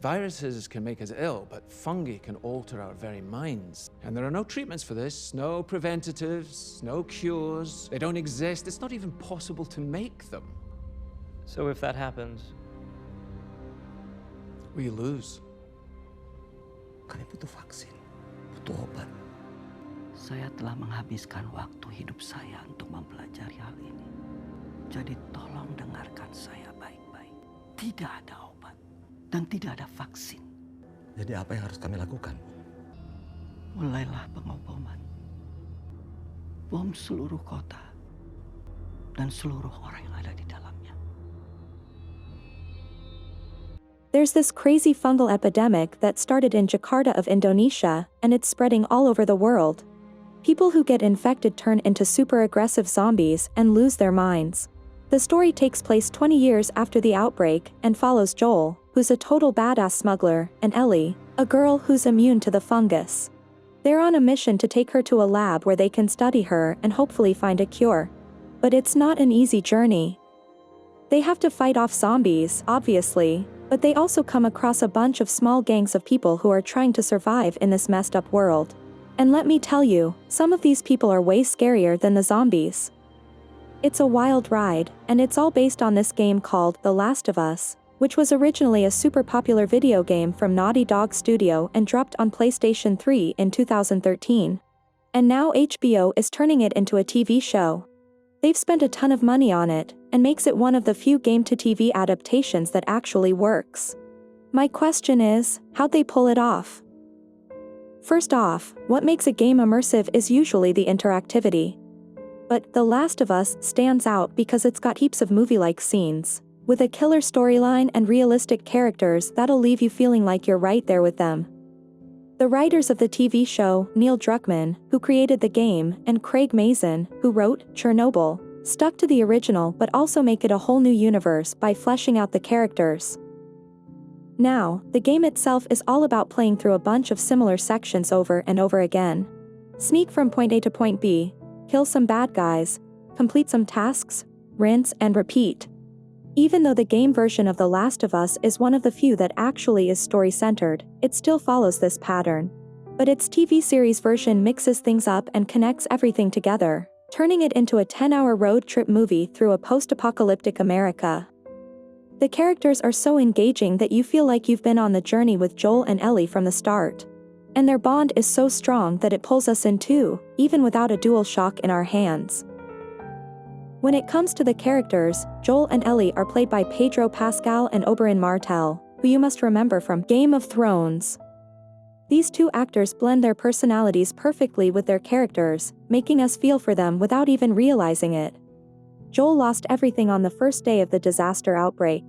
Viruses can make us ill, but fungi can alter our very minds. And there are no treatments for this, no preventatives, no cures. They don't exist. It's not even possible to make them. So if that happens, we lose. Kami butuh vaksin, butuh obat. Saya telah menghabiskan waktu hidup saya untuk mempelajari hal ini. Jadi tolong dengarkan saya baik-baik. Tidak ada obat dan tidak ada vaksin. Jadi apa yang harus kami lakukan? Mulailah pengoboman. Bom seluruh kota dan seluruh orang yang ada di dalamnya. There's this crazy fungal epidemic that started in Jakarta of Indonesia, and it's spreading all over the world. People who get infected turn into super aggressive zombies and lose their minds. The story takes place 20 years after the outbreak and follows Joel, who's a total badass smuggler, and Ellie, a girl who's immune to the fungus. They're on a mission to take her to a lab where they can study her and hopefully find a cure. But it's not an easy journey. They have to fight off zombies, obviously, but they also come across a bunch of small gangs of people who are trying to survive in this messed up world. And let me tell you, some of these people are way scarier than the zombies. It's a wild ride, and it's all based on this game called The Last of Us, which was originally a super popular video game from Naughty Dog Studio and dropped on PlayStation 3 in 2013. And now HBO is turning it into a TV show. They've spent a ton of money on it, and makes it one of the few game-to-TV adaptations that actually works. My question is, how'd they pull it off? First off, what makes a game immersive is usually the interactivity. But The Last of Us stands out because it's got heaps of movie-like scenes, with a killer storyline and realistic characters that'll leave you feeling like you're right there with them. The writers of the TV show, Neil Druckmann, who created the game, and Craig Mazin, who wrote Chernobyl, stuck to the original but also make it a whole new universe by fleshing out the characters. Now, the game itself is all about playing through a bunch of similar sections over and over again. Sneak from point A to point B, kill some bad guys, complete some tasks, rinse and repeat. Even though the game version of The Last of Us is one of the few that actually is story-centered, it still follows this pattern. But its TV series version mixes things up and connects everything together, turning it into a 10-hour road trip movie through a post-apocalyptic America. The characters are so engaging that you feel like you've been on the journey with Joel and Ellie from the start. And their bond is so strong that it pulls us in too, even without a DualShock in our hands. When it comes to the characters, Joel and Ellie are played by Pedro Pascal and Oberyn Martell, who you must remember from Game of Thrones. These two actors blend their personalities perfectly with their characters, making us feel for them without even realizing it. Joel lost everything on the first day of the disaster outbreak.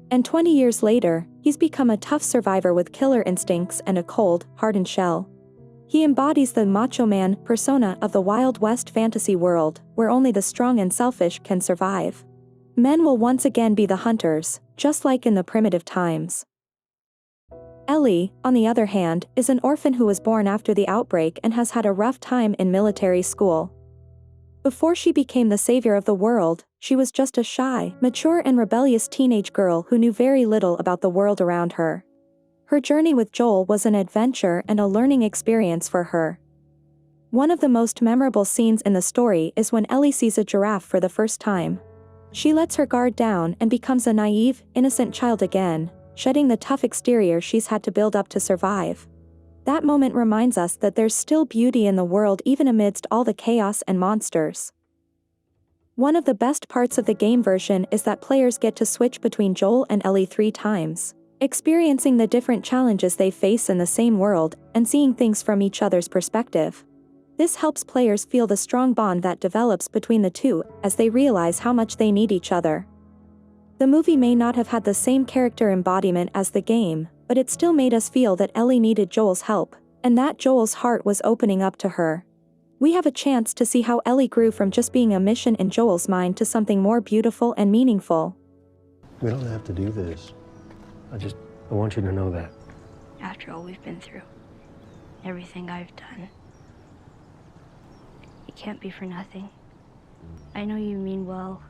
And 20 years later, he's become a tough survivor with killer instincts and a cold, hardened shell. He embodies the macho man persona of the Wild West fantasy world, where only the strong and selfish can survive. Men will once again be the hunters, just like in the primitive times. Ellie, on the other hand, is an orphan who was born after the outbreak and has had a rough time in military school. Before she became the savior of the world, she was just a shy, mature and rebellious teenage girl who knew very little about the world around her. Her journey with Joel was an adventure and a learning experience for her. One of the most memorable scenes in the story is when Ellie sees a giraffe for the first time. She lets her guard down and becomes a naive, innocent child again, shedding the tough exterior she's had to build up to survive. That moment reminds us that there's still beauty in the world even amidst all the chaos and monsters. One of the best parts of the game version is that players get to switch between Joel and Ellie 3 times, experiencing the different challenges they face in the same world and seeing things from each other's perspective. This helps players feel the strong bond that develops between the two as they realize how much they need each other. The movie may not have had the same character embodiment as the game, but it still made us feel that Ellie needed Joel's help, and that Joel's heart was opening up to her. We have a chance to see how Ellie grew from just being a mission in Joel's mind to something more beautiful and meaningful. We don't have to do this. I want you to know that. After all we've been through, everything I've done, it can't be for nothing. I know you mean well.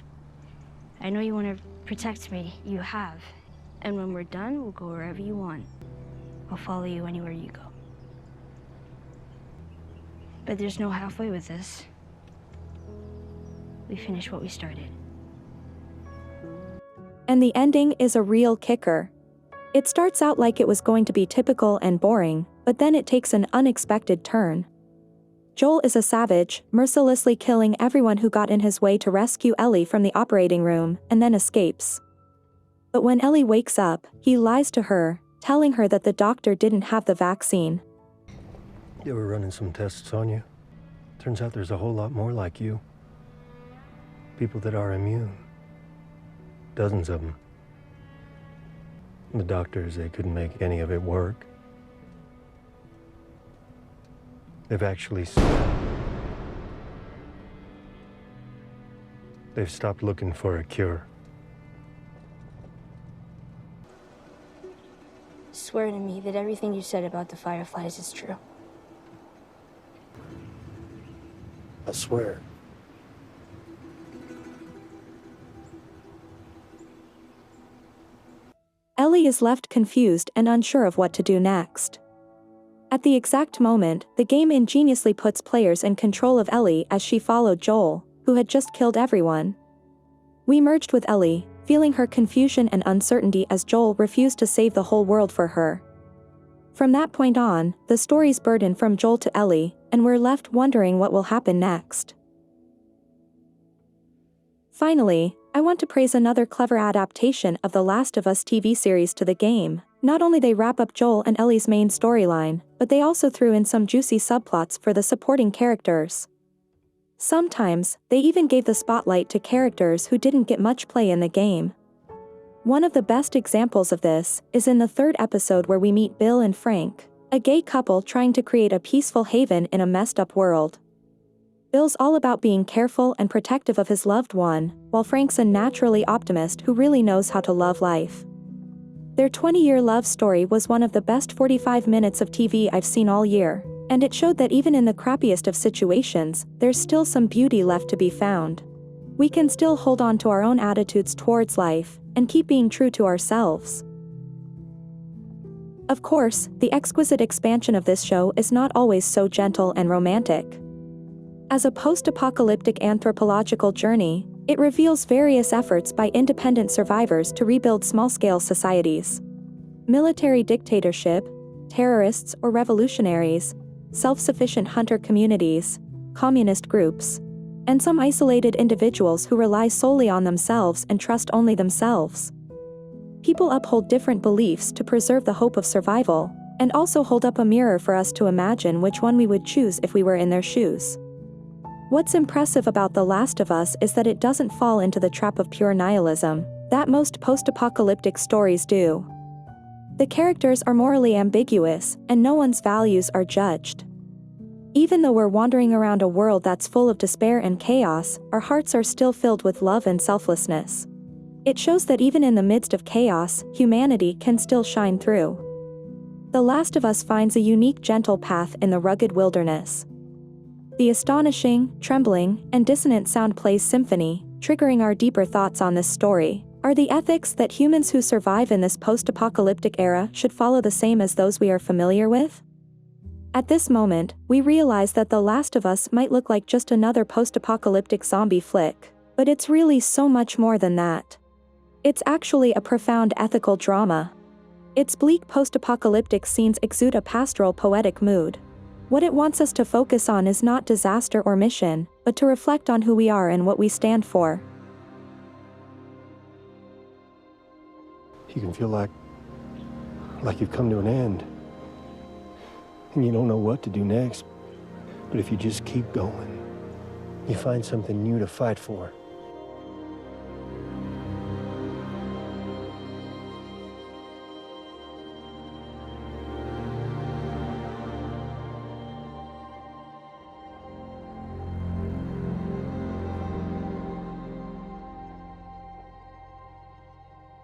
I know you want to protect me. You have. And when we're done, we'll go wherever you want. I'll follow you anywhere you go. But there's no halfway with this. We finish what we started. And the ending is a real kicker. It starts out like it was going to be typical and boring, but then it takes an unexpected turn. Joel is a savage, mercilessly killing everyone who got in his way to rescue Ellie from the operating room, and then escapes. But when Ellie wakes up, he lies to her, telling her that the doctor didn't have the vaccine. They were running some tests on you. Turns out there's a whole lot more like you. People that are immune. Dozens of them. The doctors, they couldn't make any of it work. They've actually... They've stopped looking for a cure. Swear to me that everything you said about the Fireflies is true. I swear. Ellie is left confused and unsure of what to do next. At the exact moment, the game ingeniously puts players in control of Ellie as she followed Joel, who had just killed everyone. We merged with Ellie, feeling her confusion and uncertainty as Joel refused to save the whole world for her. From that point on, the story's burden from Joel to Ellie, and we're left wondering what will happen next. Finally, I want to praise another clever adaptation of The Last of Us TV series to the game. Not only they wrap up Joel and Ellie's main storyline, but they also threw in some juicy subplots for the supporting characters. Sometimes, they even gave the spotlight to characters who didn't get much play in the game. One of the best examples of this is in the third episode where we meet Bill and Frank, a gay couple trying to create a peaceful haven in a messed up world. Bill's all about being careful and protective of his loved one, while Frank's a naturally optimist who really knows how to love life. Their 20-year love story was one of the best 45 minutes of TV I've seen all year, and it showed that even in the crappiest of situations, there's still some beauty left to be found. We can still hold on to our own attitudes towards life, and keep being true to ourselves. Of course, the exquisite expansion of this show is not always so gentle and romantic. As a post-apocalyptic anthropological journey, it reveals various efforts by independent survivors to rebuild small-scale societies. Military dictatorship, terrorists or revolutionaries, self-sufficient hunter communities, communist groups, and some isolated individuals who rely solely on themselves and trust only themselves. People uphold different beliefs to preserve the hope of survival, and also hold up a mirror for us to imagine which one we would choose if we were in their shoes. What's impressive about The Last of Us is that it doesn't fall into the trap of pure nihilism that most post-apocalyptic stories do. The characters are morally ambiguous, and no one's values are judged. Even though we're wandering around a world that's full of despair and chaos, our hearts are still filled with love and selflessness. It shows that even in the midst of chaos, humanity can still shine through. The Last of Us finds a unique gentle path in the rugged wilderness. The astonishing, trembling, and dissonant sound plays symphony, triggering our deeper thoughts on this story. Are the ethics that humans who survive in this post-apocalyptic era should follow the same as those we are familiar with? At this moment, we realize that The Last of Us might look like just another post-apocalyptic zombie flick, but it's really so much more than that. It's actually a profound ethical drama. Its bleak post-apocalyptic scenes exude a pastoral poetic mood. What it wants us to focus on is not disaster or mission, but to reflect on who we are and what we stand for. You can feel like you've come to an end. And you don't know what to do next. But if you just keep going, you find something new to fight for.